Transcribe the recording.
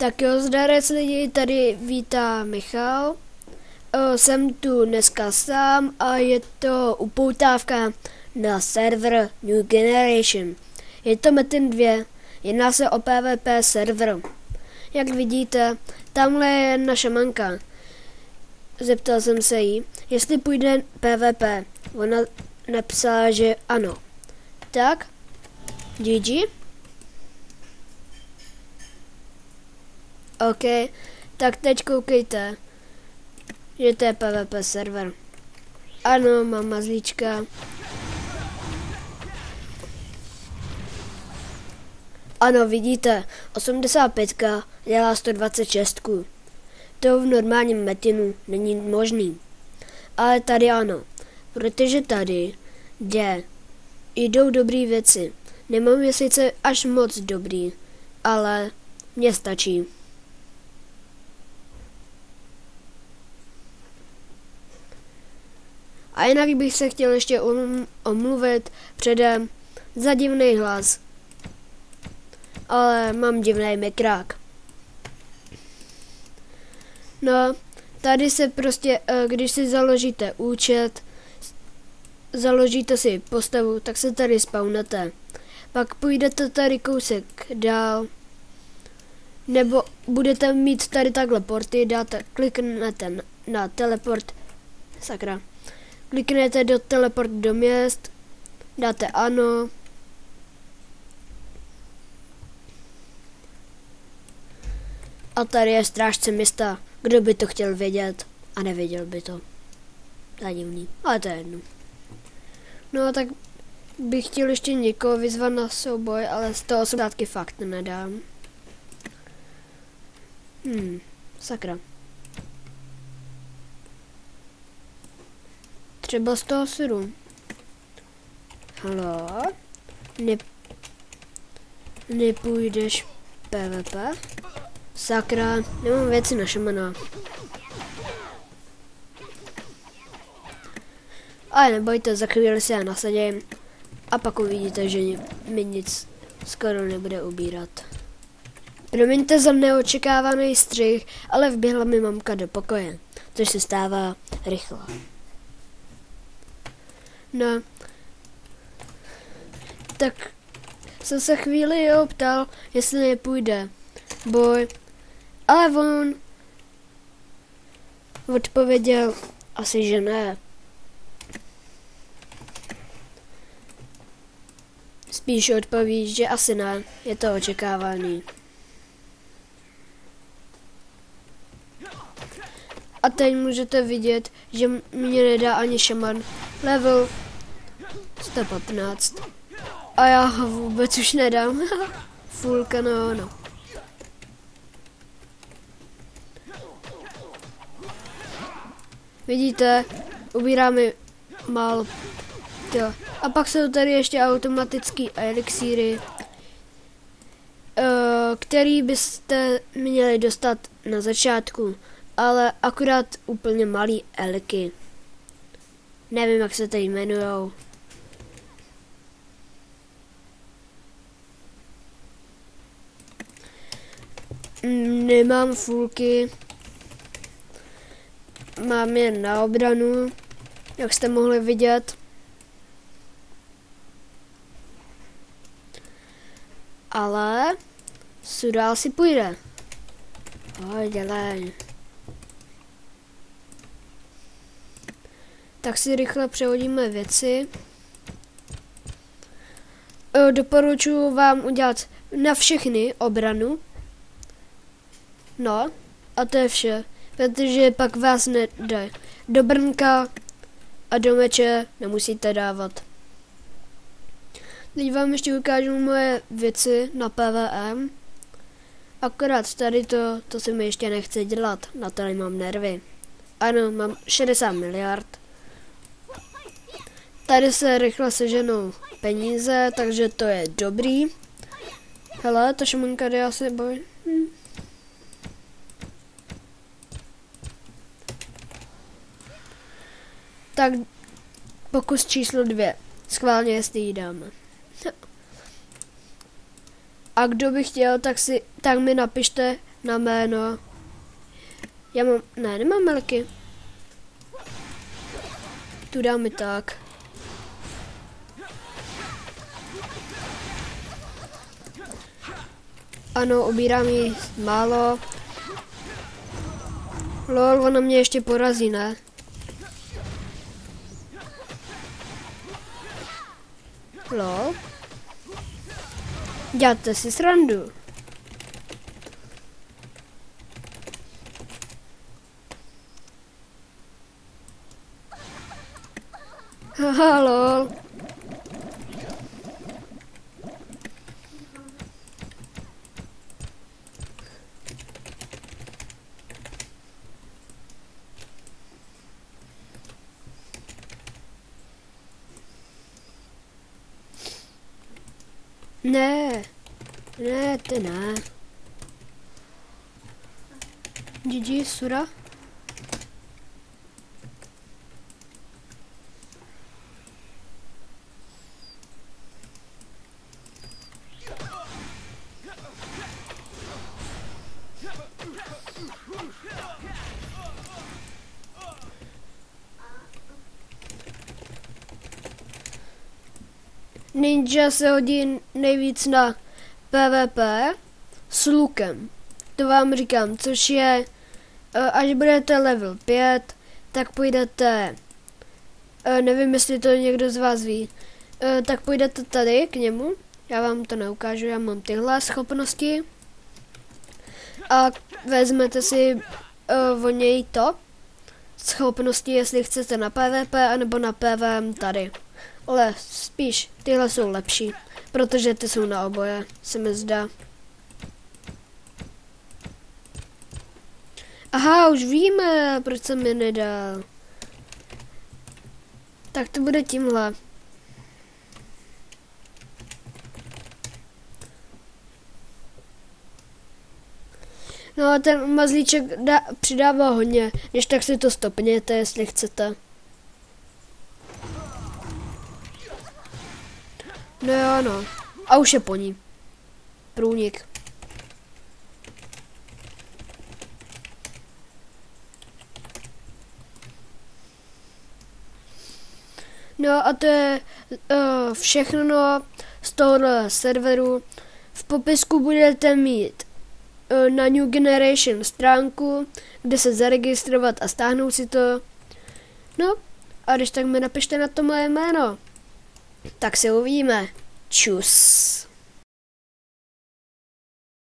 Tak jo, zdarec lidi, tady vítá Michal. Jsem tu dneska sám a je to upoutávka na server New Generation. Je to Metin 2, jedná se o PvP server. Jak vidíte, tamhle je naše manka. Zeptal jsem se jí, jestli půjde PvP. Ona napsala, že ano. Tak, GG. OK, tak teď koukejte, že to je PvP server. Ano, mám mazlíčka. Ano, vidíte, 85 dělá 126. To v normálním Metinu není možný. Ale tady ano, protože tady jdou dobrý věci. Nemám je sice až moc dobrý, ale mně stačí. A jinak bych se chtěl ještě omluvit předem za divný hlas. Ale mám divný mikrák. No, tady se prostě, když si založíte účet, založíte si postavu, tak se tady spawnete. Pak půjdete tady kousek dál, nebo budete mít tady takhle porty, kliknete na teleport, sakra. Kliknete do teleport do měst, dáte ano. A tady je strážce města. Kdo by to chtěl vědět a nevěděl by to. To je divný, ale to je jedno. No tak bych chtěl ještě někoho vyzvat na souboj, ale z toho soudátky fakt nedám. Sakra. Třeba z toho syru. Halo? Nepůjdeš PvP? Sakra, nemám věci na šamana. Ale nebojte, za chvíli se já nasadím a pak uvidíte, že mi nic skoro nebude ubírat. Promiňte za neočekávaný střih, ale vběhla mi mamka do pokoje, což se stává rychle. No, tak jsem se chvíli ptal, jestli nepůjde boj, ale on odpověděl asi, že ne. Spíš odpoví, že asi ne, je to očekávaný. A teď můžete vidět, že mě nedá ani šaman. Level 115. A já ho vůbec už nedám. Full kanon. Vidíte, ubíráme málo. A pak jsou tady ještě automatický elixíry, který byste měli dostat na začátku, ale akorát úplně malý eliky. Nevím, jak se to jmenujou. Nemám fulky. Mám je na obranu, jak jste mohli vidět. Ale sudál si půjde. Dělej. Tak si rychle přehodíme věci. Doporučuji vám udělat na všechny obranu. No, a to je vše. Protože pak vás nejde do brnka a do meče nemusíte dávat. Teď vám ještě ukážu moje věci na PvM. Akorát tady to se mi ještě nechce dělat, na to nemám nervy. Ano, mám 60 miliard. Tady se rychle seženou peníze, takže to je dobrý. Hele, ta šamanka jde asi boj. Tak pokus číslo 2. Schválně, jestli ji dáme. A kdo by chtěl, tak mi napište na jméno. Já mám, ne, nemám melky. Tu dáme tak. Ano, obírám jí málo. Lol, ona mě ještě porazí, ne? Lol. Děláte si srandu. Haha, lol. Ne, ty ne. GG, Sura. Ninja se hodí nejvíc na PvP s lukem. To vám říkám, což je, až budete level 5, tak půjdete, nevím, jestli to někdo z vás ví, tak půjdete tady k němu, já vám to neukážu, já mám tyhle schopnosti a vezmete si o něj to, schopnosti, jestli chcete na PvP, anebo na PvM tady. Ale spíš tyhle jsou lepší, protože ty jsou na oboje, se mi zdá. Aha, už víme, proč jsem mi nedal. Tak to bude tímhle. No a ten mazlíček přidává hodně, když tak si to stopněte, jestli chcete. No jo, no. A už je po ní. Průnik. No a to je všechno z tohohle serveru. V popisku budete mít na New Generation stránku, kde se zaregistrovat a stáhnout si to. No a když tak mi napište na to moje jméno. Tak se uvidíme. Čus.